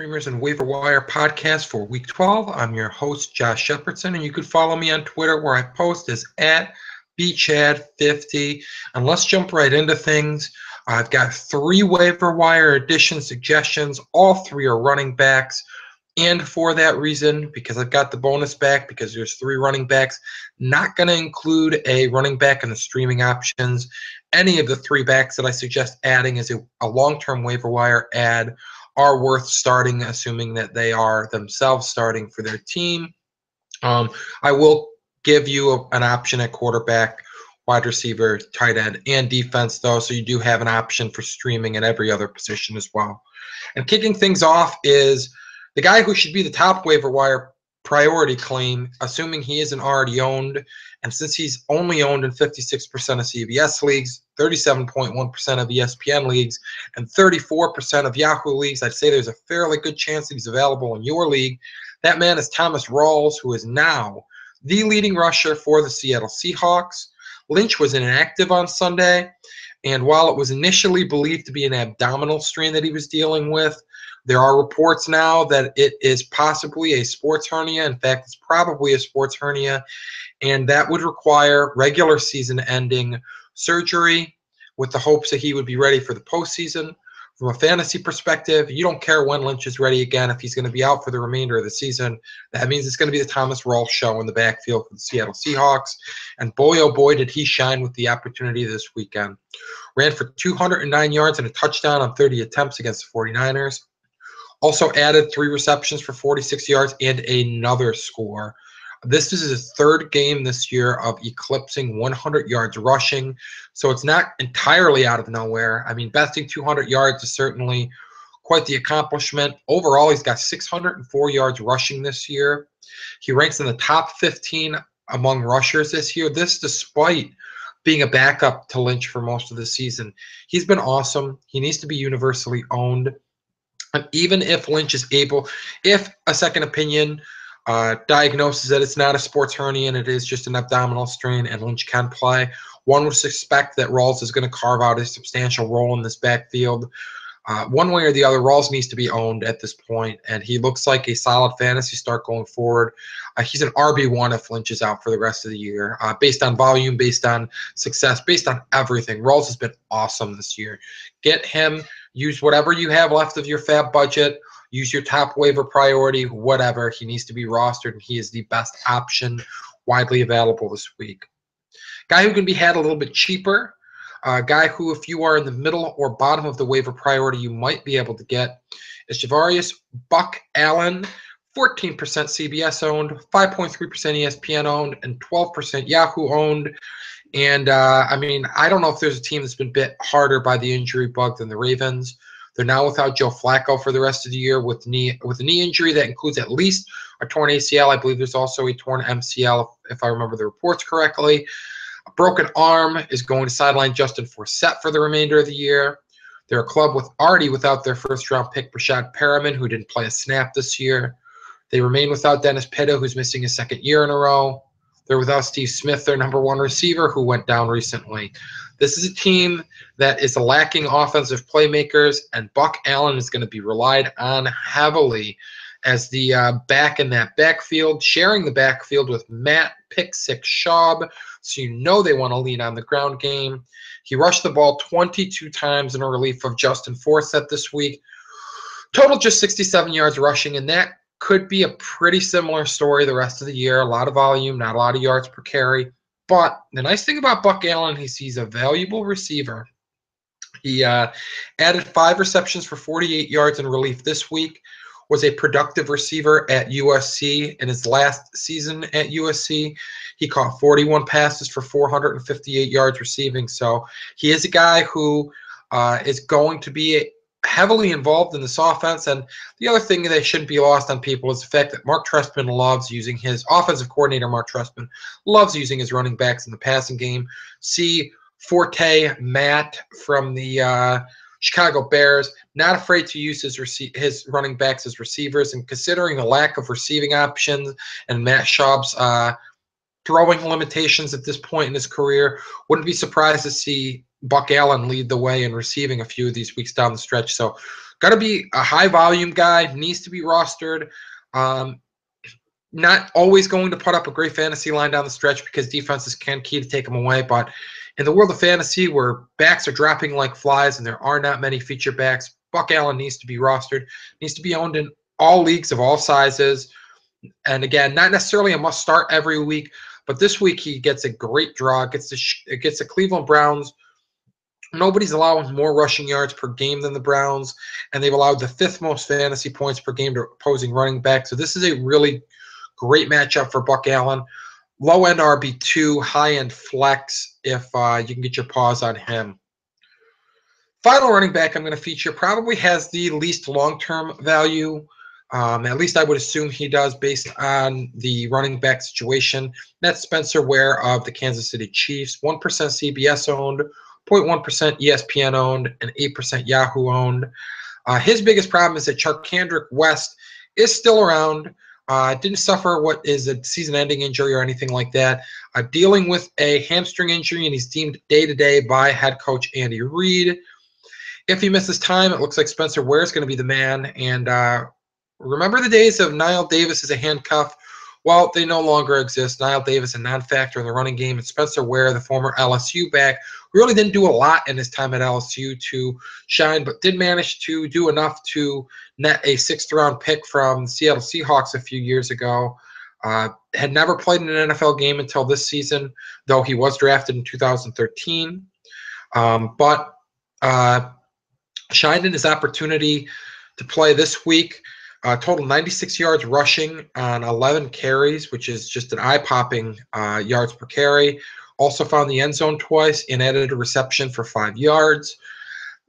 Streamers and Waiver Wire podcast for Week 12. I'm your host, Josh Shepardson, and you can follow me on Twitter where I post as at bchad50. And let's jump right into things. I've got 3 Waiver Wire addition suggestions. All 3 are running backs. And for that reason, because I've got the bonus back, because there's 3 running backs, not going to include a running back in the streaming options. Any of the 3 backs that I suggest adding as a long-term waiver wire add are worth starting, assuming that they are themselves starting for their team. I will give you an option at quarterback, wide receiver, tight end, and defense, though, so you do have an option for streaming at every other position as well. And kicking things off is the guy who should be the top waiver wire priority claim, assuming he isn't already owned. And since he's only owned in 56% of CBS leagues, 37.1% of ESPN leagues, and 34% of Yahoo leagues, I'd say there's a fairly good chance that he's available in your league. That man is Thomas Rawls, who is now the leading rusher for the Seattle Seahawks. Lynch was inactive on Sunday, and while it was initially believed to be an abdominal strain that he was dealing with, there are reports now that it is possibly a sports hernia. In fact, it's probably a sports hernia, and that would require regular season-ending surgery with the hopes that he would be ready for the postseason. From a fantasy perspective, you don't care when Lynch is ready again. If he's going to be out for the remainder of the season, that means it's going to be the Thomas Rawls show in the backfield for the Seattle Seahawks. And boy, oh boy, did he shine with the opportunity this weekend. Ran for 209 yards and a touchdown on 30 attempts against the 49ers. Also added 3 receptions for 46 yards and another score. This is his 3rd game this year of eclipsing 100 yards rushing, so it's not entirely out of nowhere. I mean, besting 200 yards is certainly quite the accomplishment. Overall, he's got 604 yards rushing this year. He ranks in the top 15 among rushers this year. This despite being a backup to Lynch for most of the season. He's been awesome. He needs to be universally owned. And even if Lynch is able, if a second opinion diagnoses that it's not a sports hernia and it is just an abdominal strain and Lynch can play, one would suspect that Rawls is going to carve out a substantial role in this backfield. One way or the other, Rawls needs to be owned at this point, and he looks like a solid fantasy start going forward. He's an RB1 if Lynch is out for the rest of the year, based on volume, based on success, based on everything. Rawls has been awesome this year. Get him. Use whatever you have left of your fab budget. Use your top waiver priority, whatever. He needs to be rostered, and he is the best option widely available this week. Guy who can be had a little bit cheaper. Guy who, if you are in the middle or bottom of the waiver priority, you might be able to get is Javarius Buck Allen, 14% CBS owned, 5.3% ESPN owned, and 12% Yahoo owned. And, I mean, I don't know if there's a team that's been bit harder by the injury bug than the Ravens. They're now without Joe Flacco for the rest of the year with a knee injury that includes at least a torn ACL. I believe there's also a torn MCL, if I remember the reports correctly. A broken arm is going to sideline Justin Forsett for the remainder of the year. They're a club already without their first-round pick, Brashad Perriman, who didn't play a snap this year. They remain without Dennis Pitta, who's missing his 2nd year in a row. They're without Steve Smith, their #1 receiver, who went down recently. This is a team that is lacking offensive playmakers, and Buck Allen is going to be relied on heavily as the back in that backfield, sharing the backfield with Matt Pick-Six Schaub, so you know they want to lean on the ground game. He rushed the ball 22 times in a relief of Justin Forsett this week. Total just 67 yards rushing, and that could be a pretty similar story the rest of the year. A lot of volume, not a lot of yards per carry. But the nice thing about Buck Allen is he's a valuable receiver. He added 5 receptions for 48 yards in relief this week, was a productive receiver at USC in his last season at USC. He caught 41 passes for 458 yards receiving. So he is a guy who is going to be heavily involved in this offense. And the other thing that shouldn't be lost on people is the fact that Mark Trestman loves using his offensive coordinator. Mark Trestman loves using his running backs in the passing game. See Forte Matt from the Chicago Bears, not afraid to use his running backs as receivers. And considering the lack of receiving options and Matt Schaub's throwing limitations at this point in his career, wouldn't be surprised to see Buck Allen lead the way in receiving a few of these weeks down the stretch. So got to be a high volume guy, needs to be rostered. Um, Not always going to put up a great fantasy line down the stretch because defenses can key to take them away. But in the world of fantasy where backs are dropping like flies and there are not many feature backs, Buck Allen needs to be rostered, needs to be owned in all leagues of all sizes. And again, not necessarily a must start every week, but this week he gets a great draw. It gets the Cleveland Browns. Nobody's allowing more rushing yards per game than the Browns, and they've allowed the 5th most fantasy points per game to opposing running back. So this is a really great matchup for Buck Allen. Low end RB2, high end flex if you can get your paws on him. Final running back I'm going to feature probably has the least long-term value. At least I would assume he does based on the running back situation. That's Spencer Ware of the Kansas City Chiefs. 1% CBS owned, 0.1% ESPN owned, and 8% Yahoo owned. His biggest problem is that Charcandrick West is still around. Didn't suffer what is a season-ending injury or anything like that. Dealing with a hamstring injury, and he's deemed day-to-day by head coach Andy Reid. If he misses time, it looks like Spencer Ware is going to be the man. And remember the days of Niall Davis as a handcuff? Well, they no longer exist. Niall Davis, a non-factor in the running game, and Spencer Ware, the former LSU back, really didn't do a lot in his time at LSU to shine, but did manage to do enough to net a 6th-round pick from the Seattle Seahawks a few years ago. Had never played in an NFL game until this season, though he was drafted in 2013. But shined in his opportunity to play this week. Total 96 yards rushing on 11 carries, which is just an eye-popping yards per carry. Also found the end zone twice and added a reception for 5 yards.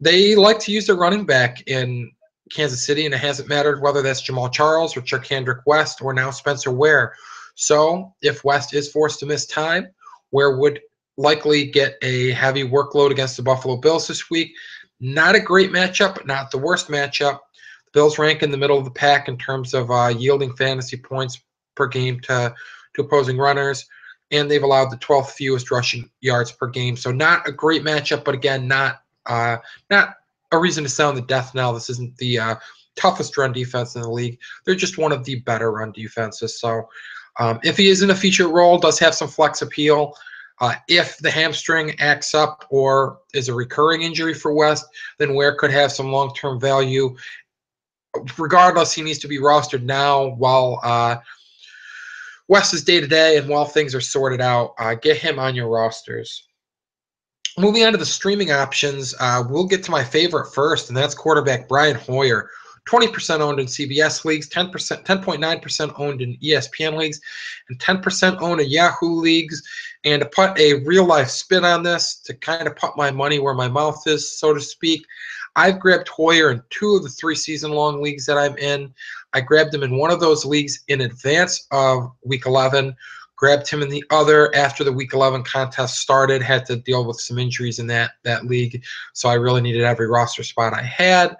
They like to use their running back in Kansas City, and it hasn't mattered whether that's Jamal Charles or Charcandrick West or now Spencer Ware. So if West is forced to miss time, Ware would likely get a heavy workload against the Buffalo Bills this week. Not a great matchup, but not the worst matchup. The Bills rank in the middle of the pack in terms of yielding fantasy points per game to opposing runners, and they've allowed the 12th fewest rushing yards per game. So not a great matchup, but again, not a reason to sound the death knell. This isn't the toughest run defense in the league. They're just one of the better run defenses. So if he is in a feature role, does have some flex appeal. If the hamstring acts up or is a recurring injury for West, then Ware could have some long-term value. Regardless, he needs to be rostered now while West is day-to-day and while things are sorted out. Get him on your rosters. Moving on to the streaming options, we'll get to my favorite first, and that's quarterback Brian Hoyer. 20% owned in CBS leagues, 10.9% owned in ESPN leagues, and 10% owned in Yahoo leagues. And to put a real-life spin on this, to kind of put my money where my mouth is, so to speak, I've grabbed Hoyer in 2 of the 3 season-long leagues that I'm in. I grabbed him in one of those leagues in advance of Week 11, grabbed him in the other after the Week 11 contest started, had to deal with some injuries in that league, so I really needed every roster spot I had.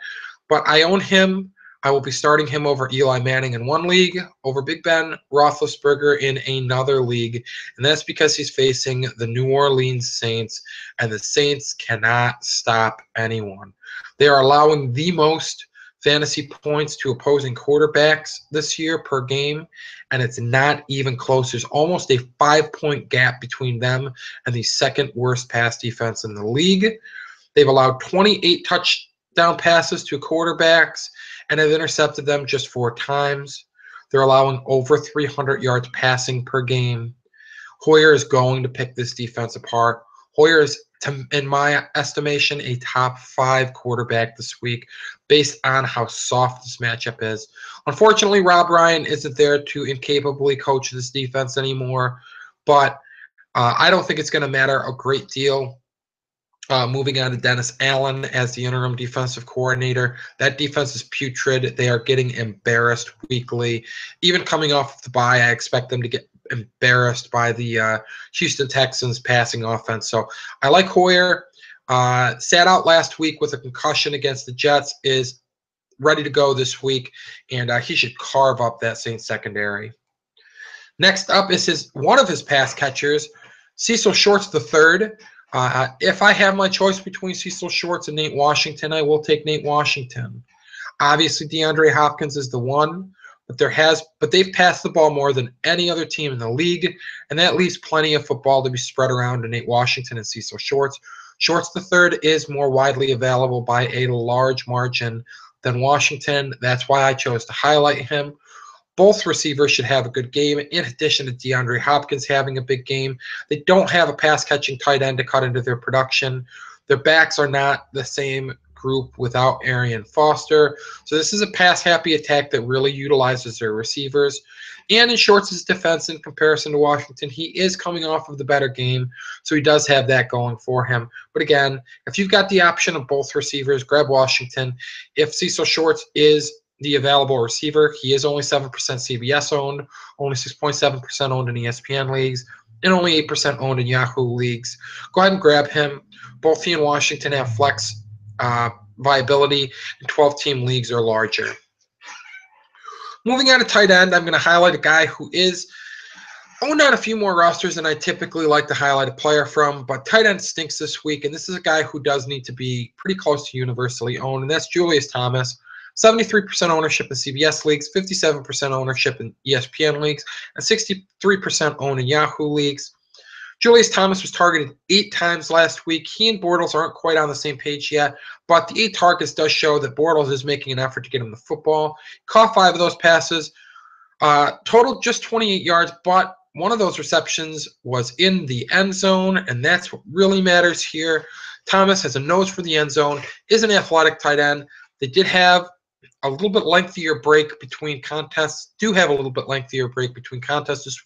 But I own him. I will be starting him over Eli Manning in one league, over Big Ben Roethlisberger in another league, and that's because he's facing the New Orleans Saints, and the Saints cannot stop anyone. They are allowing the most fantasy points to opposing quarterbacks this year per game, and it's not even close. There's almost a 5-point gap between them and the second worst pass defense in the league. They've allowed 28 touchdown passes to quarterbacks and have intercepted them just 4 times. They're allowing over 300 yards passing per game. Hoyer is going to pick this defense apart. Hoyer is, in my estimation, a top 5 quarterback this week based on how soft this matchup is. Unfortunately, Rob Ryan isn't there to incapably coach this defense anymore, but I don't think it's going to matter a great deal. Moving on to Dennis Allen as the interim defensive coordinator. That defense is putrid. They are getting embarrassed weekly. Even coming off the bye, I expect them to get embarrassed by the Houston Texans passing offense. So I like Hoyer. Sat out last week with a concussion against the Jets, is ready to go this week, and he should carve up that Saints secondary. Next up is one of his pass catchers, Cecil Shorts III. If I have my choice between Cecil Shorts and Nate Washington, I will take Nate Washington. Obviously, DeAndre Hopkins is the one, but they've passed the ball more than any other team in the league, and that leaves plenty of football to be spread around to Nate Washington and Cecil Shorts. Shorts the third is more widely available by a large margin than Washington. That's why I chose to highlight him. Both receivers should have a good game, in addition to DeAndre Hopkins having a big game. They don't have a pass-catching tight end to cut into their production. Their backs are not the same group without Arian Foster. So this is a pass-happy attack that really utilizes their receivers. And in Shorts' defense, in comparison to Washington, he is coming off of the better game, so he does have that going for him. But again, if you've got the option of both receivers, grab Washington. If Cecil Shorts is the available receiver, he is only 7% CBS owned, only 6.7% owned in ESPN leagues, and only 8% owned in Yahoo leagues. Go ahead and grab him. Both he and Washington have flex viability in 12-team leagues or larger. Moving on to tight end, I'm going to highlight a guy who is owned on a few more rosters than I typically like to highlight a player from, but tight end stinks this week, and this is a guy who does need to be pretty close to universally owned, and that's Julius Thomas. 73% ownership in CBS leagues, 57% ownership in ESPN leagues, and 63% owned in Yahoo leagues. Julius Thomas was targeted 8 times last week. He and Bortles aren't quite on the same page yet, but the 8 targets does show that Bortles is making an effort to get him the football. Caught 5 of those passes, total just 28 yards, but one of those receptions was in the end zone, and that's what really matters here. Thomas has a nose for the end zone, is an athletic tight end. They did have a little bit lengthier break between contests, this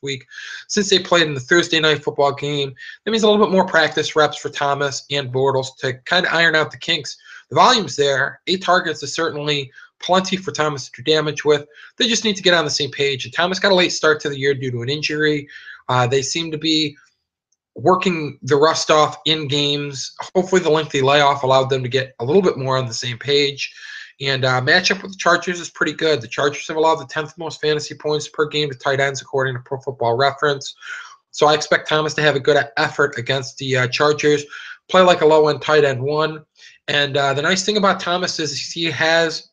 week since they played in the Thursday night football game. That means a little bit more practice reps for Thomas and Bortles to kind of iron out the kinks. The volume's there. 8 targets is certainly plenty for Thomas to do damage with. They just need to get on the same page. And Thomas got a late start to the year due to an injury. They seem to be working the rust off in games. Hopefully the lengthy layoff allowed them to get a little bit more on the same page. And matchup with the Chargers is pretty good. The Chargers have allowed the 10th most fantasy points per game to tight ends, according to Pro Football Reference. So I expect Thomas to have a good effort against the Chargers. Play like a low-end tight end 1. And the nice thing about Thomas is he has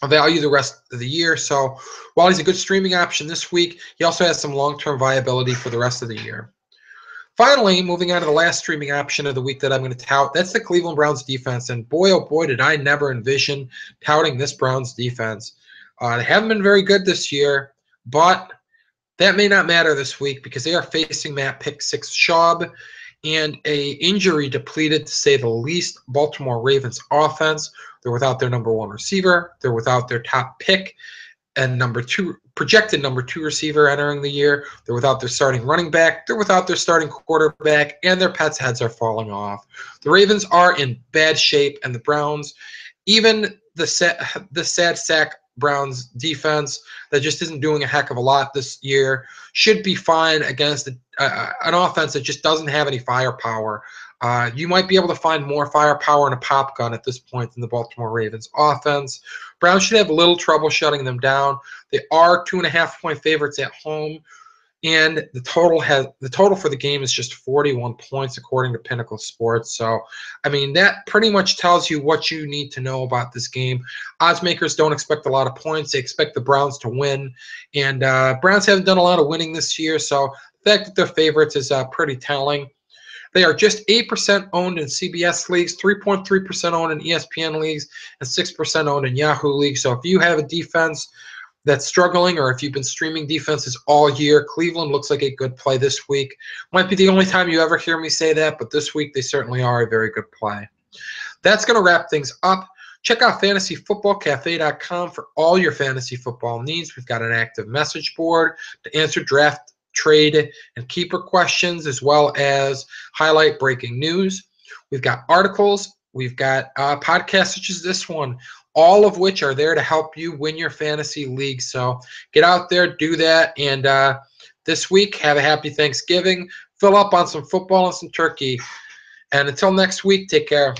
a value the rest of the year. So while he's a good streaming option this week, he also has some long-term viability for the rest of the year. Finally, moving on to the last streaming option of the week that I'm going to tout, that's the Cleveland Browns defense. And boy, oh boy, did I never envision touting this Browns defense. They haven't been very good this year, but that may not matter this week because they are facing Matt Pick Six Schaub and a injury depleted, to say the least, Baltimore Ravens offense. They're without their number 1 receiver. They're without their top pick and projected number 2 receiver entering the year. They're without their starting running back. They're without their starting quarterback, and their pets' heads are falling off. The Ravens are in bad shape, and the Browns, even the sad sack Browns defense that just isn't doing a heck of a lot this year, should be fine against an offense that just doesn't have any firepower. You might be able to find more firepower in a pop gun at this point than the Baltimore Ravens offense. Browns should have little trouble shutting them down. They are 2.5-point favorites at home, and the total for the game is just 41 points according to Pinnacle Sports. So, I mean, that pretty much tells you what you need to know about this game. Odds makers don't expect a lot of points. They expect the Browns to win, and Browns haven't done a lot of winning this year, so the fact that they're favorites is pretty telling. They are just 8% owned in CBS leagues, 3.3% owned in ESPN leagues, and 6% owned in Yahoo leagues. So if you have a defense that's struggling, or if you've been streaming defenses all year, Cleveland looks like a good play this week. Might be the only time you ever hear me say that, but this week they certainly are a very good play. That's going to wrap things up. Check out fantasyfootballcafe.com for all your fantasy football needs. We've got an active message board to answer draft, trade, and keeper questions, as well as highlight breaking news. We've got articles. We've got podcasts such as this one, all of which are there to help you win your fantasy league. So get out there, do that, and this week, have a happy Thanksgiving. Fill up on some football and some turkey. And until next week, take care.